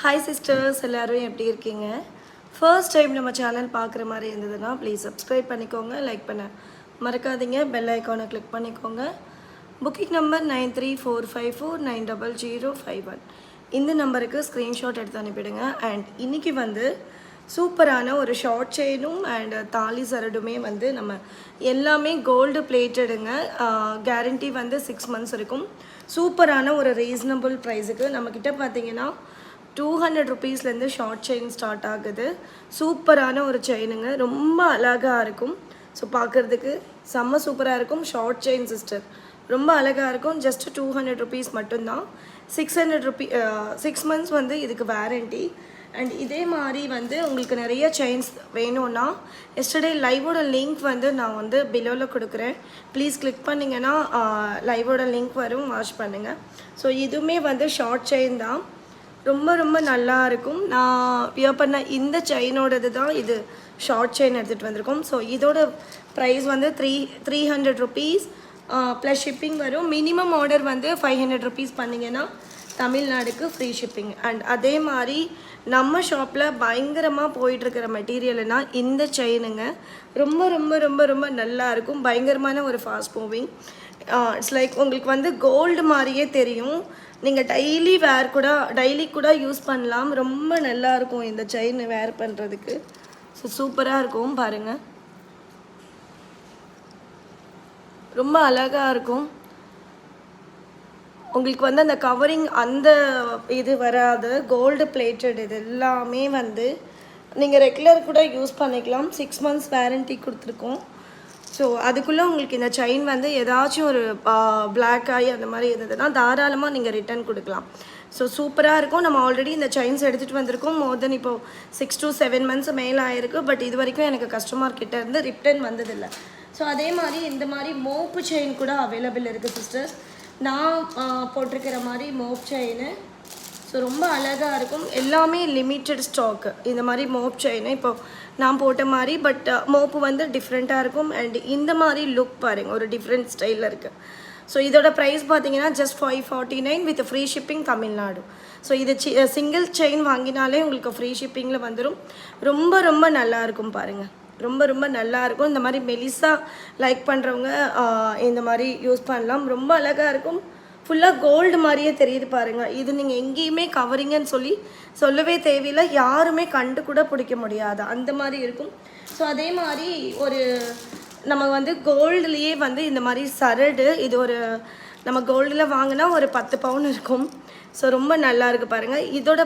Hi sisters, எல்லோரும் எப்படி இருக்கீங்க? ஃபர்ஸ்ட் டைம் நம்ம சேனல் பார்க்குற மாதிரி இருந்ததுன்னா ப்ளீஸ் சப்ஸ்கிரைப் பண்ணிக்கோங்க, லைக் பண்ண மறக்காதீங்க, பெல் ஐக்கானை கிளிக் பண்ணிக்கோங்க. Booking number 9345490051. இந்த நம்பருக்கு ஸ்க்ரீன்ஷாட் எடுத்து அனுப்பிடுங்க. அண்ட் இன்றைக்கி வந்து சூப்பரான ஒரு ஷார்ட் செயினும் அண்ட் தாலி சரடுமே வந்து நம்ம எல்லாமே கோல்டு பிளேட்டடுங்க. கேரண்டி வந்து 6 months இருக்கும். சூப்பரான ஒரு ரீசனபிள் ப்ரைஸுக்கு நம்மக்கிட்ட பார்த்தீங்கன்னா 200 rupeesலேருந்து ஷார்ட் செயின் ஸ்டார்ட் ஆகுது. சூப்பரான ஒரு செயினுங்க, ரொம்ப அழகாக இருக்கும். ஸோ பார்க்குறதுக்கு செம்ம சூப்பராக இருக்கும். ஷார்ட் செயின் சிஸ்டர் ரொம்ப அழகாக இருக்கும். ஜஸ்ட் 200 rupees மட்டும்தான். 6 months வந்து இதுக்கு வேரண்டி. அண்ட் இதே மாதிரி வந்து உங்களுக்கு நிறைய செயின்ஸ் வேணும்னா எஸ்டர்டே லைவோட லிங்க் வந்து நான் வந்து பிலோவில் கொடுக்குறேன். ப்ளீஸ் கிளிக் பண்ணிங்கன்னா லைவோட லிங்க் வரும், வாட்ச் பண்ணுங்கள். ஸோ இதுவுமே வந்து ஷார்ட் செயின் தான், ரொம்ப ரொம்ப நல்லா இருக்கும். நான் வியர் பண்ண இந்த செயினோடது தான் இது ஷார்ட் செயின் எடுத்துகிட்டு வந்திருக்கோம். ஸோ இதோட ப்ரைஸ் வந்து 300 rupees ப்ளஸ் ஷிப்பிங் வரும். மினிமம் ஆர்டர் வந்து 500 rupees பண்ணிங்கன்னா தமிழ்நாடுக்கு ஃப்ரீ ஷிப்பிங். அண்ட் அதே மாதிரி நம்ம ஷாப்பில் பயங்கரமாக போயிட்டுருக்கிற மெட்டீரியல்னா இந்த செயினுங்க. ரொம்ப ரொம்ப ரொம்ப ரொம்ப நல்லா இருக்கும். பயங்கரமான ஒரு ஃபாஸ்ட் மூவிங். இட்ஸ் லைக் உங்களுக்கு வந்து கோல்டு மாதிரியே தெரியும். நீங்கள் டெய்லி கூட யூஸ் பண்ணலாம். ரொம்ப நல்லாயிருக்கும் இந்த செயின் வேர் பண்ணுறதுக்கு. ஸோ சூப்பராக இருக்கும் பாருங்கள், ரொம்ப அழகாக இருக்கும். உங்களுக்கு வந்து அந்த கவரிங் அந்த இது வராது, கோல்டு பிளேட்டட். இது எல்லாமே வந்து நீங்கள் ரெகுலர் கூட யூஸ் பண்ணிக்கலாம். 6 months வேரண்டி கொடுத்துருக்கோம். ஸோ அதுக்குள்ளே உங்களுக்கு இந்த செயின் வந்து ஏதாச்சும் ஒரு பிளாக் ஆகி அந்த மாதிரி இருந்ததுன்னா தாராளமாக நீங்கள் ரிட்டர்ன் கொடுக்கலாம். ஸோ சூப்பராக இருக்கும். நம்ம ஆல்ரெடி இந்த செயின்ஸ் எடுத்துகிட்டு வந்திருக்கோம். மோர் தென் இப்போது 6 to 7 months மேலே ஆயிருக்கு. பட் இது வரைக்கும் எனக்கு கஸ்டமர் கிட்ட இருந்து ரிட்டர்ன் வந்ததில்லை. ஸோ அதே மாதிரி இந்த மாதிரி மோப்பு செயின் கூட அவைலபிள் இருக்குது சிஸ்டர்ஸ். நான் போட்டிருக்கிற மாதிரி மோப் செயின். ஸோ ரொம்ப அழகாக இருக்கும். எல்லாமே லிமிட்டட் ஸ்டாக்கு இந்த மாதிரி மோப் செயின். இப்போ நான் போட்ட மாதிரி பட் மோப்பு வந்து டிஃப்ரெண்ட்டாக இருக்கும். அண்ட் இந்த மாதிரி லுக் பாருங்கள், ஒரு டிஃப்ரெண்ட் ஸ்டைலில் இருக்குது. ஸோ இதோட ப்ரைஸ் பார்த்தீங்கன்னா just 549 with free shipping Tamil Nadu. So இது சிங்கிள் செயின் வாங்கினாலே உங்களுக்கு ஃப்ரீ ஷிப்பிங்கில் வந்துடும். ரொம்ப ரொம்ப நல்லாயிருக்கும் பாருங்கள், ரொம்ப ரொம்ப நல்லாயிருக்கும். இந்த மாதிரி மெலிசா லைக் பண்ணுறவங்க இந்த மாதிரி யூஸ் பண்ணலாம். ரொம்ப அழகாக இருக்கும். ஃபுல்லாக கோல்டு மாதிரியே தெரியுது பாருங்கள். இது நீங்கள் எங்கேயுமே கவரிங்கன்னு சொல்லவே தேவையில்லை. யாருமே கண்டு கூட பிடிக்க முடியாது, அந்த மாதிரி இருக்கும். ஸோ அதே மாதிரி ஒரு நம்ம வந்து கோல்டுலேயே வந்து இந்த மாதிரி சரடு, இது ஒரு நம்ம கோல்டில் வாங்கினா ஒரு 10 பவுன் இருக்கும். ஸோ ரொம்ப நல்லா இருக்குது பாருங்கள். இதோட